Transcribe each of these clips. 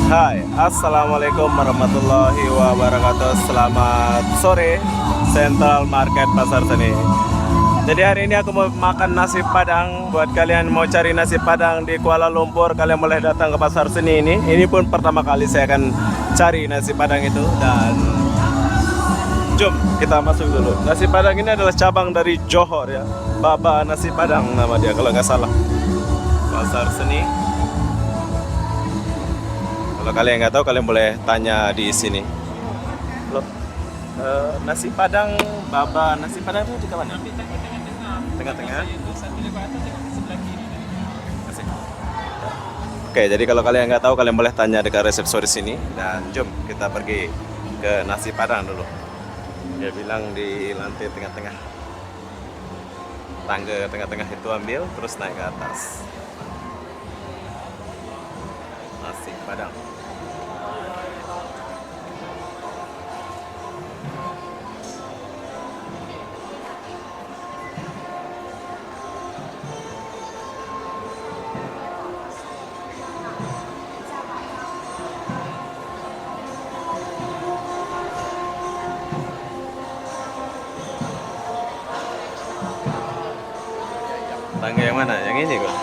Hai, Assalamualaikum warahmatullahi wabarakatuh. Selamat sore, Central Market Pasar Seni. Jadi hari ini aku mau makan nasi Padang. Buat kalian mau cari nasi Padang di Kuala Lumpur, kalian boleh datang ke Pasar Seni ini. Ini pun pertama kali saya akan cari nasi Padang itu. Dan jom kita masuk dulu. Nasi Padang ini adalah cabang dari Johor ya. Baba Nasi Padang nama dia kalau nggak salah. Pasar Seni. Kalau kalian nggak tahu, kalian boleh tanya di sini. Loh, nasi Padang, Baba Nasi Padang itu di mana? Tengah-tengah. Asik. Oke, jadi kalau kalian nggak tahu, kalian boleh tanya dekat resepsionis sini. Dan jom kita pergi ke nasi Padang dulu. Dia bilang di lantai tengah-tengah. Tangga tengah-tengah itu ambil, terus naik ke atas. Nasi Padang. Tangga yang mana? Yang ini kok?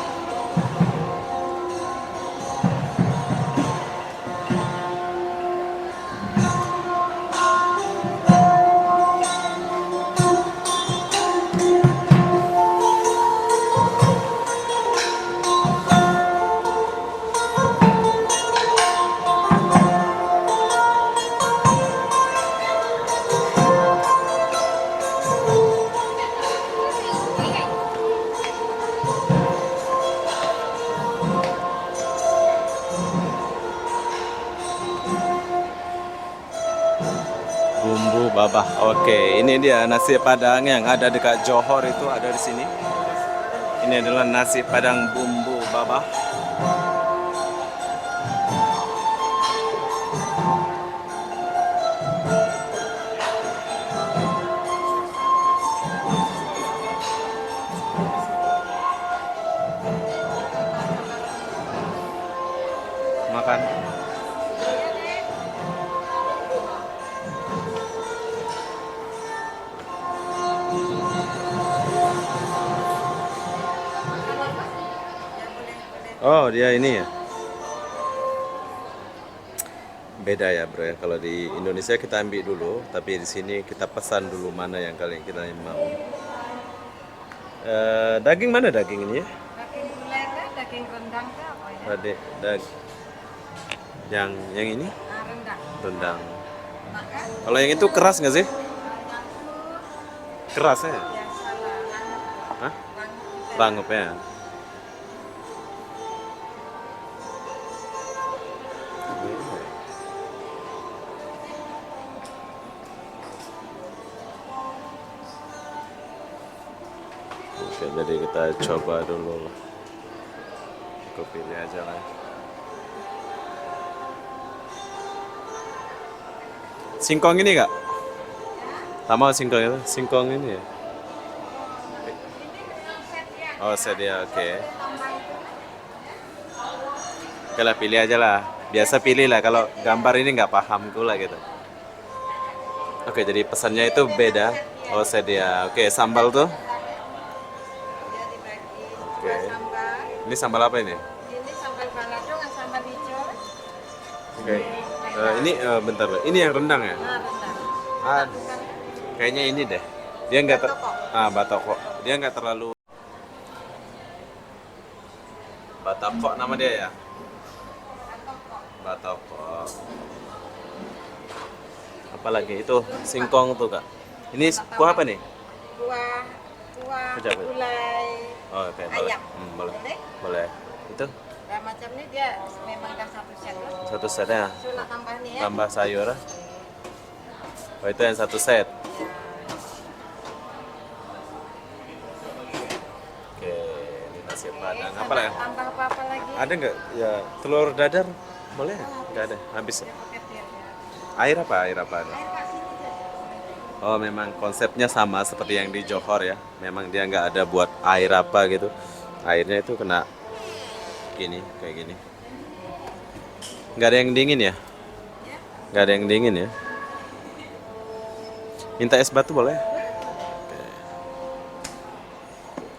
Bumbu babah. Oke, ini dia nasi Padang yang ada dekat Johor itu ada di sini. Ini adalah nasi Padang bumbu babah. Makan. Oh, dia ini ya. Beda ya, bro ya. Kalau di Indonesia kita ambil dulu, tapi di sini kita pesan dulu mana yang kalian kita mau. Daging mana daging ini ya? Daging gulai kah? Daging rendang kah? Apa ya? Yang ini Rendang. rendang. Makan? Kalau yang itu keras nggak sih? Keras ya? Ya salah. Langut. Hah? Langut. Rangup ya. Oke, jadi kita coba dulu. Aku pilih aja lah. Singkong ini nggak? Sama singkong itu? Singkong ini ya? Oh, set ya, oke. Oke lah, pilih aja lah. Biasa pilih lah, kalau gambar ini nggak paham lah gitu. Oke, jadi pesannya itu beda. Oh, set ya. Oke, sambal tuh? Dia dibagi Oke. dua sambal. Ini sambal apa ini? Ini sambal balado dengan sambal hijau. Oke. Ini bentar, ini yang rendang ya? Nah, rendang. Ah, Bukan kayaknya ini deh. Dia nggak Batoko. batoko. Dia nggak terlalu batako nama dia ya. batoko. Batoko. Apalagi itu singkong tuh kak. Ini kuah apa nih? Kuah Kecap. gulai Oh, oke, boleh. ayam. Boleh. Boleh? Boleh. Itu Nah, macam ini dia memang dah satu set. satu setnya. So, nak tambah nih ya. Tambah sayur. Oh, itu yang satu set. Ya. Oke, ini nasi Padang. Sama Apa lagi? tambah apa-apa lagi? Ada nggak? Ya telur dadar boleh? Nggak ada. Habis. Ya, pakai tir ya. Air apa? Air apa? Air kasih aja. Oh, memang konsepnya sama seperti yang di Johor ya. Memang dia nggak ada buat air apa gitu. Airnya itu kena gini, kayak gini. Nggak ada yang dingin ya? Ya. Nggak ada yang dingin ya? Minta es batu boleh?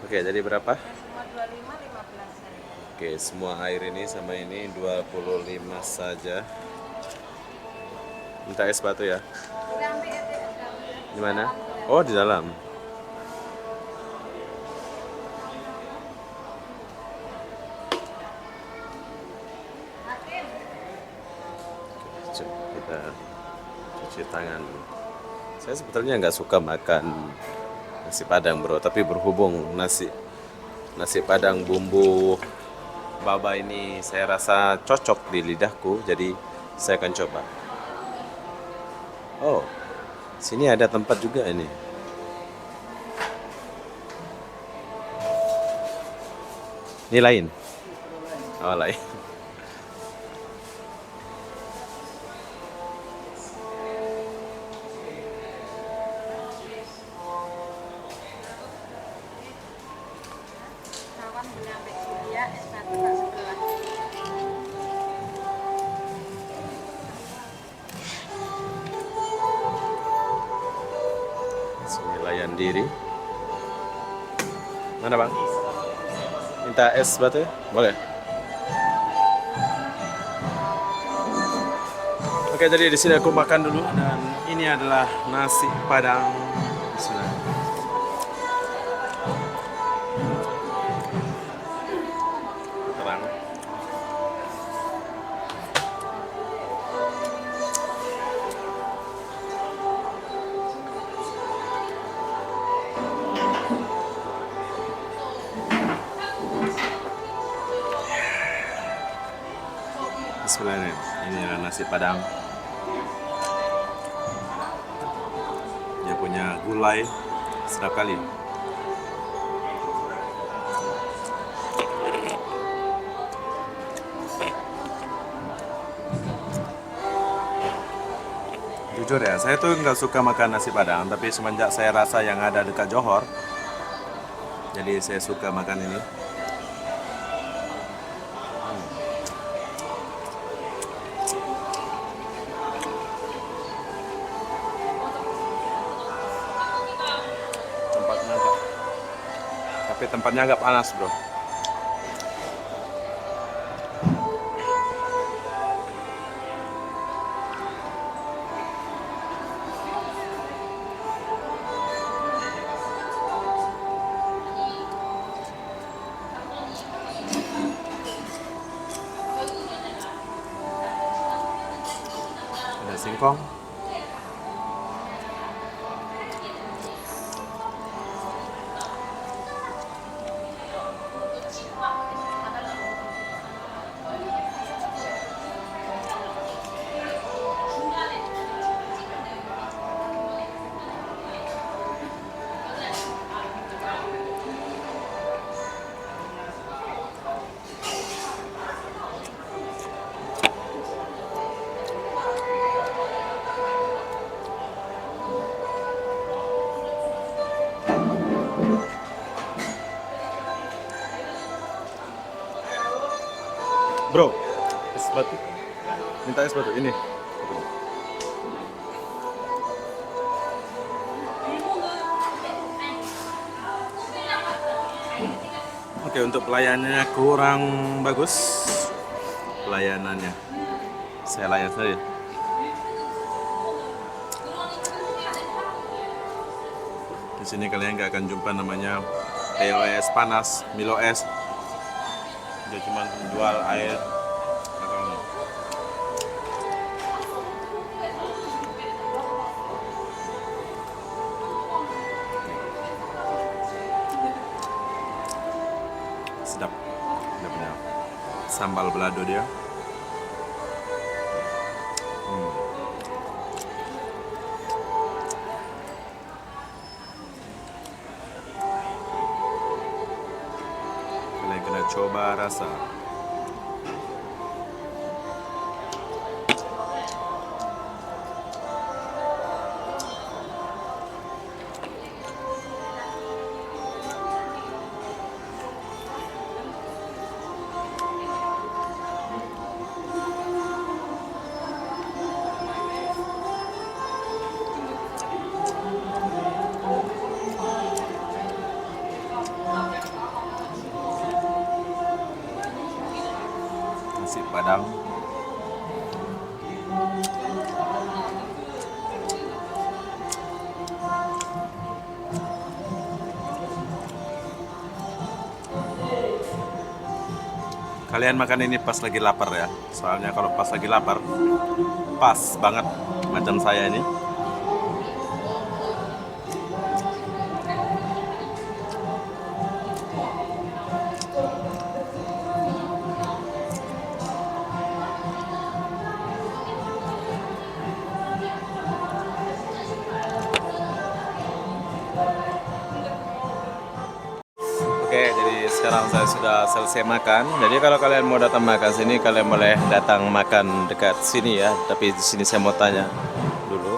Oke, jadi berapa? Yang semua 25, 15 saya. Oke, semua air ini sama ini 25 saja. Minta es batu ya? Udah ambil ya, Teh, udah ambil. Di mana? Dalam, Oh, di dalam. Hakim. Coba kita cuci tangan. Saya sebetulnya nggak suka makan nasi padang bro, tapi berhubung nasi padang bumbu baba ini saya rasa cocok di lidahku, jadi saya akan coba. Oh, sini ada tempat juga ini. Ini lain. Oh, lain. Kawan punya ambil Surya, S1 tak sebelah. Sini layan diri. Mana bang? Minta es batu ya? Boleh. Oke, jadi di sini aku makan dulu dan ini adalah nasi padang. Bismillah. Terang. Bismillahirrahmanirrahim. Ini adalah nasi padang. Dia punya gulai sedap kali. Jujur ya, saya tuh nggak suka makan nasi padang, tapi semenjak saya rasa yang ada dekat Johor, jadi saya suka makan ini. Tempatnya agak, tapi tempatnya agak panas bro. Ada singkong. Bro, es batu. Minta es batu ini. Oke, untuk pelayanannya kurang bagus. Pelayanannya. Saya layan saja. Di sini kalian nggak akan jumpa namanya POS panas, Milo es. Dia cuma jual air atau sedap. Dia punya sambal balado dia. Kalian kena coba rasa. Padang. Kalian makan ini pas lagi lapar ya. Soalnya kalau pas lagi lapar, pas banget macam saya ini. Oke, jadi sekarang saya sudah selesai makan. Jadi kalau kalian mau datang makan sini, kalian boleh datang makan dekat sini ya. Tapi di sini saya mau tanya dulu.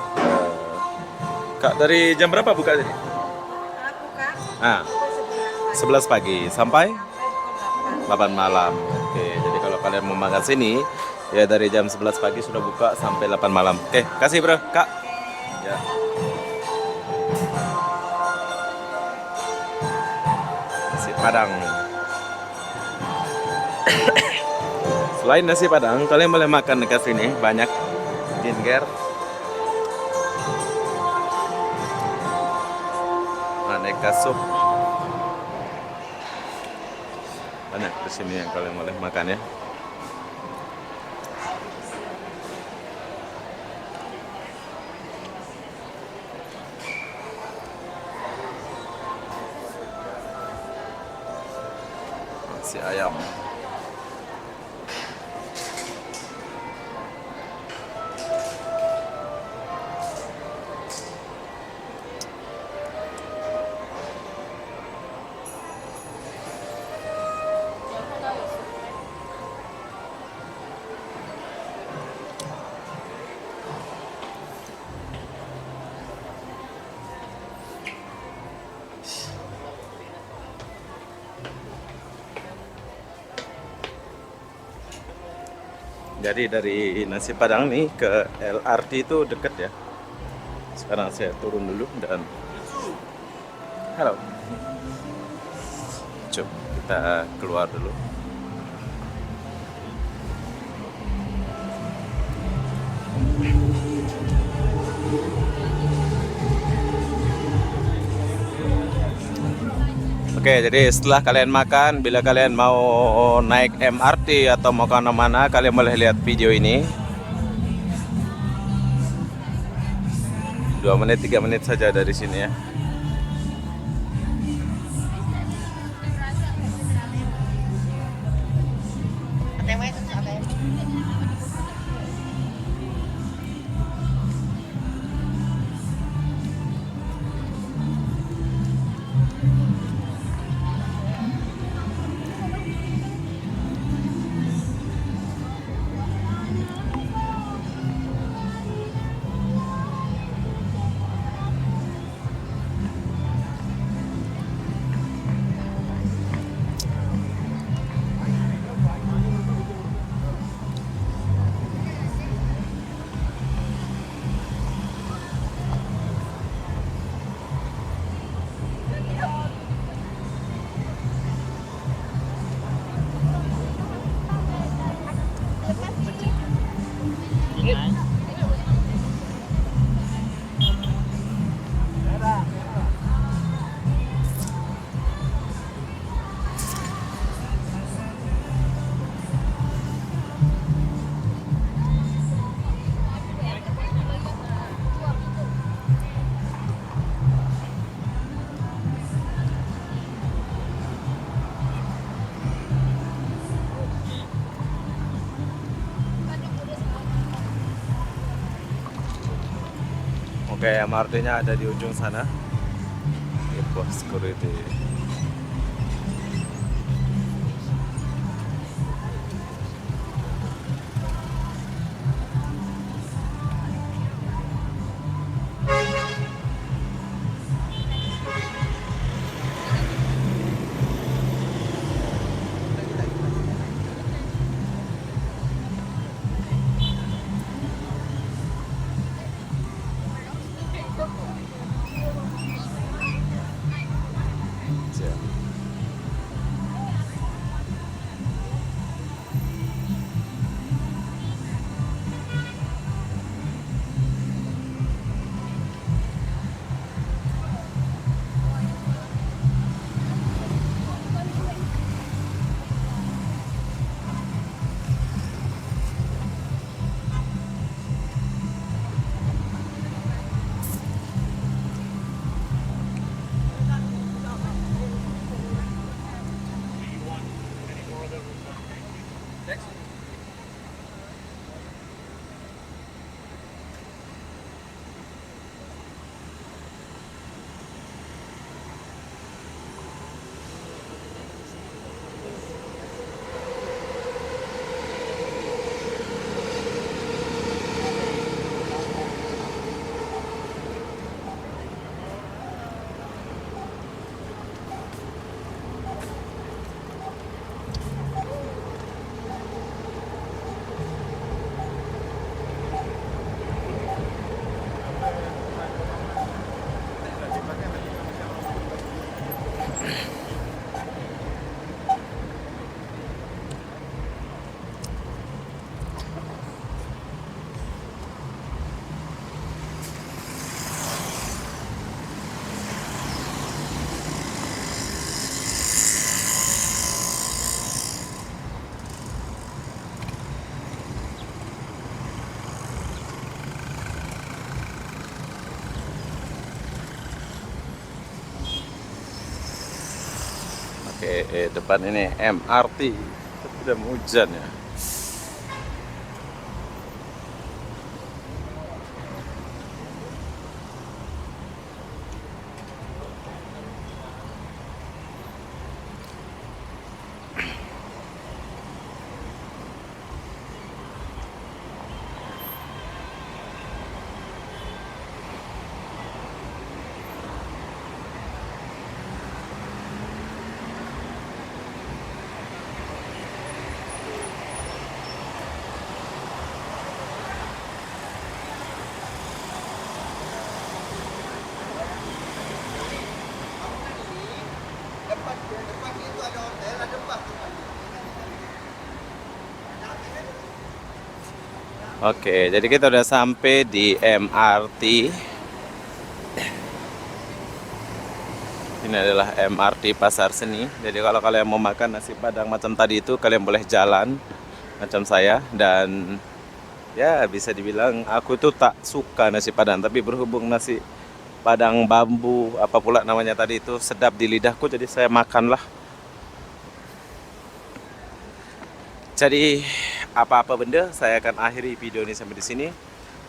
Kak, dari jam berapa buka tadi? Aku kak, Ah, pukul 11 pagi 11 pagi sampai sampai pukul 8. 8 malam. Oke, jadi kalau kalian mau makan sini, ya dari jam 11 pagi sudah buka sampai 8 malam. Oke, kasih bro, Kak. Ya. Nasi Padang. Selain nasi Padang, kalian boleh makan dekat sini banyak ginger, aneka sup, banyak di sini yang kalian boleh makan ya. Nasi ayam. Jadi dari nasi Padang nih ke LRT itu deket ya. Sekarang saya turun dulu dan halo. Coba kita keluar dulu. Oke, jadi setelah kalian makan, bila kalian mau naik MRT atau mau kemana-mana, kalian boleh lihat video ini. 2 menit, 3 menit saja dari sini ya. Oke, MRT-nya ada di ujung sana. Ini pos security. Oke, depan ini MRT. Tapi udah mau hujan ya. Oke, jadi kita udah sampai di MRT. Ini adalah MRT Pasar Seni. Jadi kalau kalian mau makan nasi Padang macam tadi itu, kalian boleh jalan macam saya. Dan ya bisa dibilang aku tuh tak suka nasi Padang, tapi berhubung nasi Padang bambu apa pula namanya tadi itu sedap di lidahku, jadi saya makanlah. Jadi apa-apa benda, saya akan akhiri video ini sampai di sini.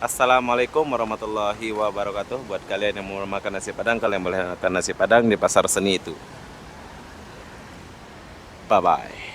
Assalamualaikum warahmatullahi wabarakatuh. Buat kalian yang mau makan nasi Padang, kalian boleh makan nasi Padang di Pasar Seni itu. Bye bye.